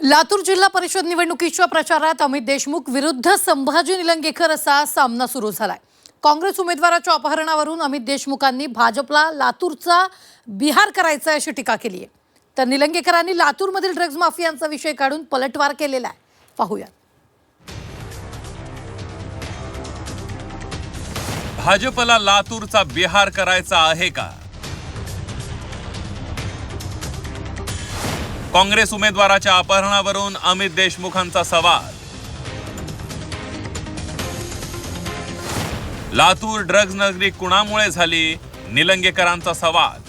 लातूर जिल्हा परिषद निवडणुकीच्या प्रचारात अमित देशमुख विरुद्ध संभाजी निलंगेकर असा सामना सुरू झालाय। काँग्रेस उमेदवाराच्या अपहरणावरून अमित देशमुखांनी भाजपला लातूरचा बिहार करायचा अशी टीका केली आहे। तर निलंगेकरांनी लातूरमधील ड्रग्ज माफियांचा विषय काढून पलटवार केलेला आहे। पाहूया। भाजपला लातूरचा बिहार करायचा आहे का? काँग्रेस उमेदवाराच्या अपहरणावरून अमित देशमुखांचा सवाल। लातूर ड्रग्ज नगरी कुणामुळे झाली? निलंगेकरांचा सवाल।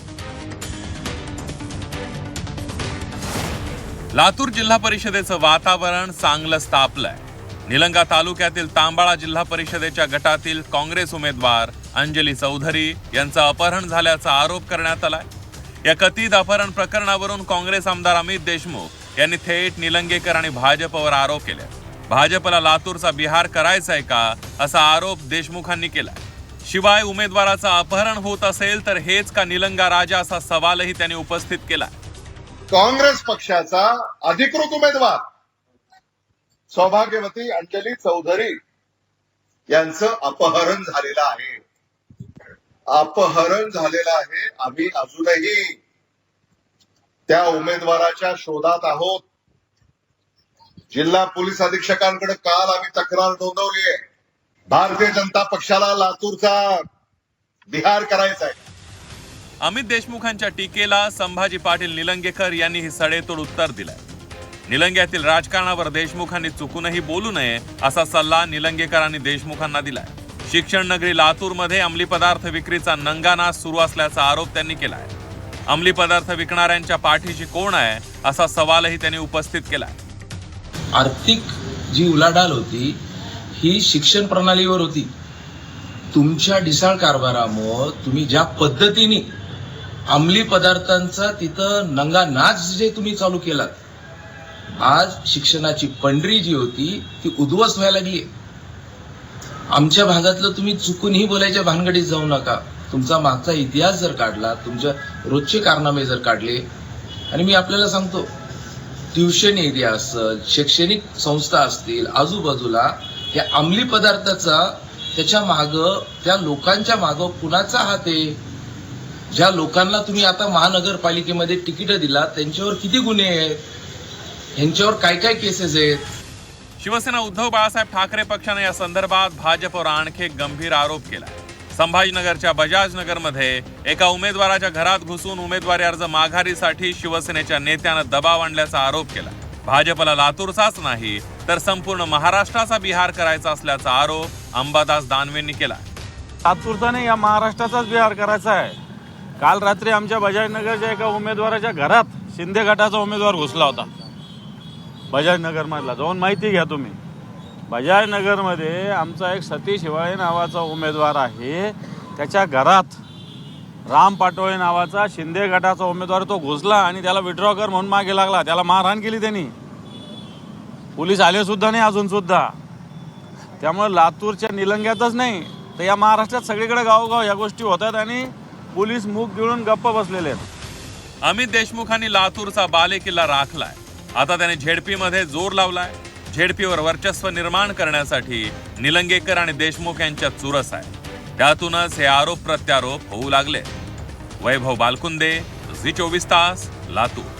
लातूर जिल्हा परिषदेचं वातावरण चांगलंच तापलंय। निलंगा तालुक्यातील तांबाळा जिल्हा परिषदेच्या गटातील काँग्रेस उमेदवार अंजली चौधरी यांचं अपहरण झाल्याचा आरोप करण्यात आलाय। या कथित अपहरण प्रकरणावरून काँग्रेस आमदार अमित देशमुख यांनी थेट निलंगेकर आणि भाजपवर आरोप केले। भाजपला लातूरचा बिहार करायचा आहे का असा आरोप देशमुखांनी केला। शिवाय उमेदवाराचं अपहरण होत असेल तर हेच का निलंगा राजा असा सवालही त्यांनी उपस्थित केला। काँग्रेस पक्षाचा अधिकृत उमेदवार सौभाग्यवती अंजली चौधरी यांचं अपहरण झालेलं आहे। आम्ही अजूनही त्या उमेदवाराच्या शोधात आहोत। जिल्हा पोलीस अधीक्षकांकडे काल आम्ही तक्रार नोंदवली आहे। भारतीय जनता पक्षाला लातूरचा बिहार करायचा आहे। अमित देशमुखांच्या टीकेला संभाजी पाटील निलंगेकर यांनी ही सडेतोड उत्तर दिलंय। निलंग्यातील राजकारणावर देशमुखांनी चुकूनही बोलू नये असा सल्ला निलंगेकरांनी देशमुखांना दिलाय। शिक्षण नगरी लातूरमध्ये अंमली पदार्थ विक्रीचा नंगानाच सुरू असल्याचा आरोप त्यांनी केलाय। अंमली पदार्थ विकणाऱ्यांच्या पाठीशी कोण आहे असा सवालही त्यांनी उपस्थित केलाय। आर्थिक जी उलाढाल होती ही शिक्षण प्रणालीवर होती। तुमच्या ढिसाळ कारभारामुळे तुम्ही ज्या पद्धतीने अंमली पदार्थांचा तिथं नंगानाच जे तुम्ही चालू केलात, आज शिक्षणाची पंढरी जी होती ती उद्ध्वस्त व्हायला लागली। आमच्या भागातलं तुम्ही चुकूनही बोलायच्या भानगडीत जाऊ नका। तुमचा मागचा इतिहास जर काढला, तुमच्या रोजचे कारनामे जर काढले, आणि मी आपल्याला सांगतो ट्युशन एरिया असेल, शैक्षणिक संस्था असतील, आजूबाजूला या अंमली पदार्थाचा त्याच्या मागं त्या लोकांच्या मागं कुणाचा हात आहे? ज्या लोकांना तुम्ही आता महानगरपालिकेमध्ये तिकीट दिला त्यांच्यावर किती गुन्हे आहेत? ह्यांच्यावर काय काय केसेस आहेत? शिवसेना उद्धव बाळासाहेब ठाकरे पक्षाने या संदर्भात भाजपवर आणखी एक गंभीर आरोप केला। संभाजीनगरच्या बजाजनगरमध्ये एका उमेदवाराच्या घरात घुसून उमेदवारी अर्ज माघारीसाठी शिवसेनेच्या नेत्यानं दबाव आणल्याचा आरोप केला। भाजपला लातूरचाच नाही तर संपूर्ण महाराष्ट्राचा बिहार करायचा असल्याचा आरोप अंबादास दानवेंनी केला। लातूरचा नाही, या महाराष्ट्राचाच बिहार करायचा आहे। काल रात्री आमच्या बजाजनगरच्या एका उमेदवाराच्या घरात शिंदे गटाचा उमेदवार घुसला होता। बजाजनगर मधला जाऊन माहिती घ्या तुम्ही। बजाजनगरमध्ये आमचा एक सतीश हिवाळे नावाचा उमेदवार आहे, त्याच्या घरात राम पाटोळे नावाचा शिंदे गटाचा उमेदवार तो घुसला आणि त्याला विड्रॉ कर म्हणून मागे लागला। त्याला मारहाण केली त्यांनी, पोलीस आले सुद्धा नाही अजून सुद्धा। त्यामुळे लातूरच्या निलंग्यातच नाही तर या महाराष्ट्रात सगळीकडे गावोगाव या गोष्टी होतात आणि पोलीस मूग गिळून गप्प बसलेले आहेत। अमित देशमुखांनी लातूरचा बालेकिल्ला राखलाय। आता त्याने झेडपीमध्ये जोर लावलाय। झेडपीवर वर्चस्व निर्माण करण्यासाठी निलंगेकर आणि देशमुख यांच्यात चुरस आहे। त्यातूनच हे आरोप प्रत्यारोप होऊ लागले। वैभव बालकुंदे, झी 24 तास, लातूर।